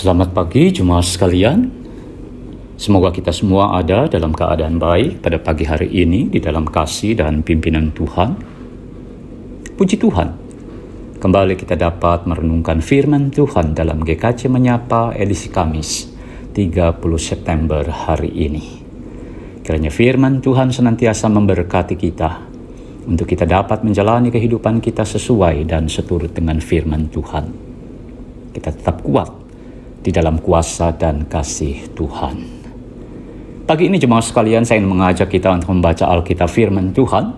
Selamat pagi jemaat sekalian. Semoga kita semua ada dalam keadaan baik pada pagi hari ini di dalam kasih dan pimpinan Tuhan. Puji Tuhan, kembali kita dapat merenungkan firman Tuhan dalam GKJ Menyapa edisi Kamis 30 September hari ini. Kiranya firman Tuhan senantiasa memberkati kita untuk kita dapat menjalani kehidupan kita sesuai dan seturut dengan firman Tuhan. Kita tetap kuat di dalam kuasa dan kasih Tuhan. Pagi ini jemaat sekalian, saya ingin mengajak kita untuk membaca Alkitab firman Tuhan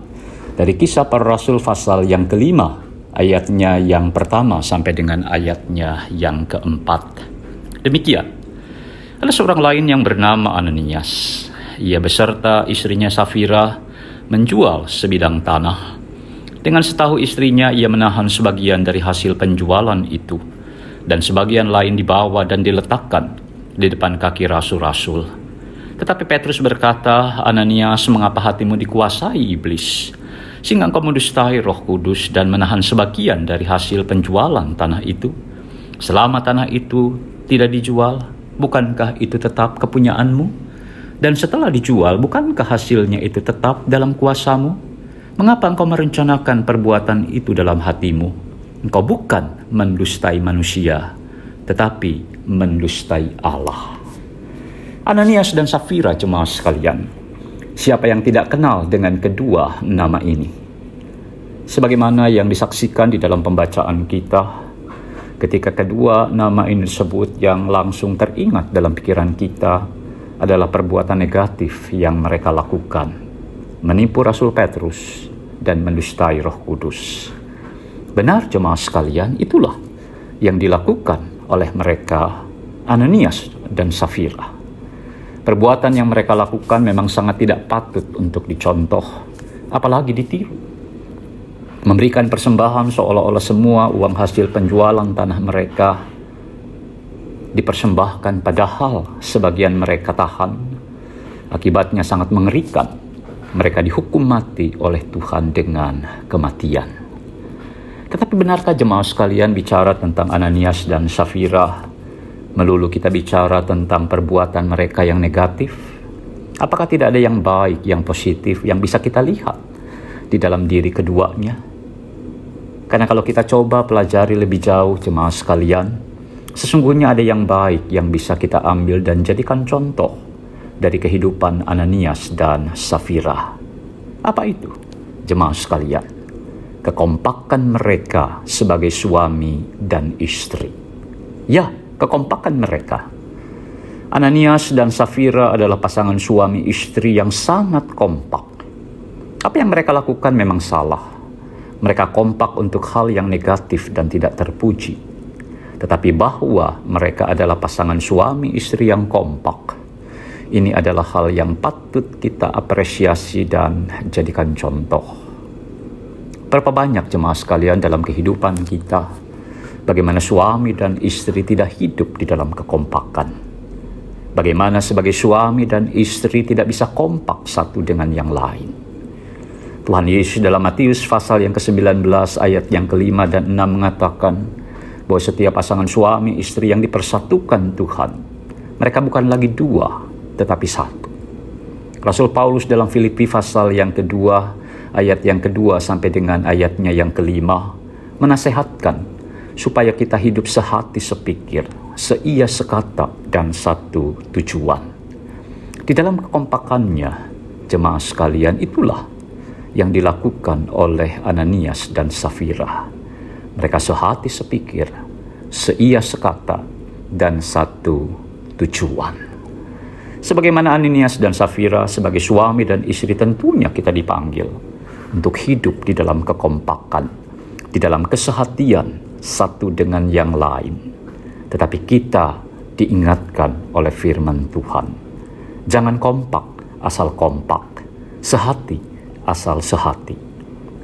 dari Kisah Para Rasul pasal yang kelima, ayatnya yang pertama sampai dengan ayatnya yang keempat. Demikian, ada seorang lain yang bernama Ananias. Ia beserta istrinya Safira menjual sebidang tanah. Dengan setahu istrinya, ia menahan sebagian dari hasil penjualan itu, dan sebagian lain dibawa dan diletakkan di depan kaki rasul-rasul. Tetapi Petrus berkata, "Ananias, mengapa hatimu dikuasai iblis, sehingga engkau mendustai Roh Kudus dan menahan sebagian dari hasil penjualan tanah itu? Selama tanah itu tidak dijual, bukankah itu tetap kepunyaanmu? Dan setelah dijual, bukankah hasilnya itu tetap dalam kuasamu? Mengapa engkau merencanakan perbuatan itu dalam hatimu? Engkau bukan mendustai manusia, tetapi mendustai Allah." Ananias dan Safira, jemaat sekalian, siapa yang tidak kenal dengan kedua nama ini? Sebagaimana yang disaksikan di dalam pembacaan kita, ketika kedua nama ini disebut, yang langsung teringat dalam pikiran kita adalah perbuatan negatif yang mereka lakukan, menipu Rasul Petrus dan mendustai Roh Kudus. Benar jemaat sekalian, itulah yang dilakukan oleh mereka, Ananias dan Safira. Perbuatan yang mereka lakukan memang sangat tidak patut untuk dicontoh, apalagi ditiru. Memberikan persembahan seolah-olah semua uang hasil penjualan tanah mereka dipersembahkan, padahal sebagian mereka tahan. Akibatnya sangat mengerikan. Mereka dihukum mati oleh Tuhan dengan kematian. Tetapi benarkah jemaat sekalian bicara tentang Ananias dan Safira melulu kita bicara tentang perbuatan mereka yang negatif? Apakah tidak ada yang baik, yang positif, yang bisa kita lihat di dalam diri keduanya? Karena kalau kita coba pelajari lebih jauh jemaat sekalian, sesungguhnya ada yang baik yang bisa kita ambil dan jadikan contoh dari kehidupan Ananias dan Safira. Apa itu jemaat sekalian? Kekompakan mereka sebagai suami dan istri. Ya, kekompakan mereka. Ananias dan Safira adalah pasangan suami istri yang sangat kompak. Apa yang mereka lakukan memang salah. Mereka kompak untuk hal yang negatif dan tidak terpuji. Tetapi bahwa mereka adalah pasangan suami istri yang kompak, ini adalah hal yang patut kita apresiasi dan jadikan contoh. Berapa banyak jemaah sekalian dalam kehidupan kita, bagaimana suami dan istri tidak hidup di dalam kekompakan. Bagaimana sebagai suami dan istri tidak bisa kompak satu dengan yang lain. Tuhan Yesus dalam Matius pasal yang ke-19 ayat yang ke-5 dan 6 mengatakan bahwa setiap pasangan suami istri yang dipersatukan Tuhan, mereka bukan lagi dua, tetapi satu. Rasul Paulus dalam Filipi pasal yang kedua, ayat yang kedua sampai dengan ayatnya yang kelima, menasehatkan supaya kita hidup sehati sepikir, seia sekata, dan satu tujuan. Di dalam kekompakannya, jemaah sekalian, itulah yang dilakukan oleh Ananias dan Safira. Mereka sehati sepikir, seia sekata, dan satu tujuan. Sebagaimana Ananias dan Safira sebagai suami dan istri, tentunya kita dipanggil untuk hidup di dalam kekompakan, di dalam kesehatian satu dengan yang lain. Tetapi kita diingatkan oleh firman Tuhan, jangan kompak asal kompak, sehati asal sehati.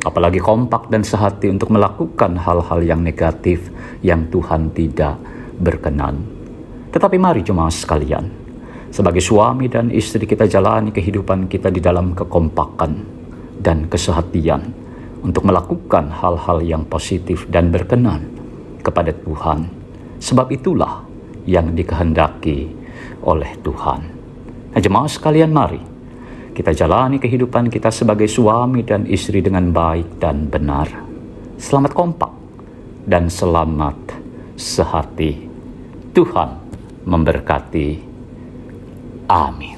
Apalagi kompak dan sehati untuk melakukan hal-hal yang negatif yang Tuhan tidak berkenan. Tetapi mari jemaah sekalian, sebagai suami dan istri kita jalani kehidupan kita di dalam kekompakan dan kesehatian untuk melakukan hal-hal yang positif dan berkenan kepada Tuhan. Sebab itulah yang dikehendaki oleh Tuhan. Nah, jemaat sekalian, mari kita jalani kehidupan kita sebagai suami dan istri dengan baik dan benar. Selamat kompak dan selamat sehati. Tuhan memberkati. Amin.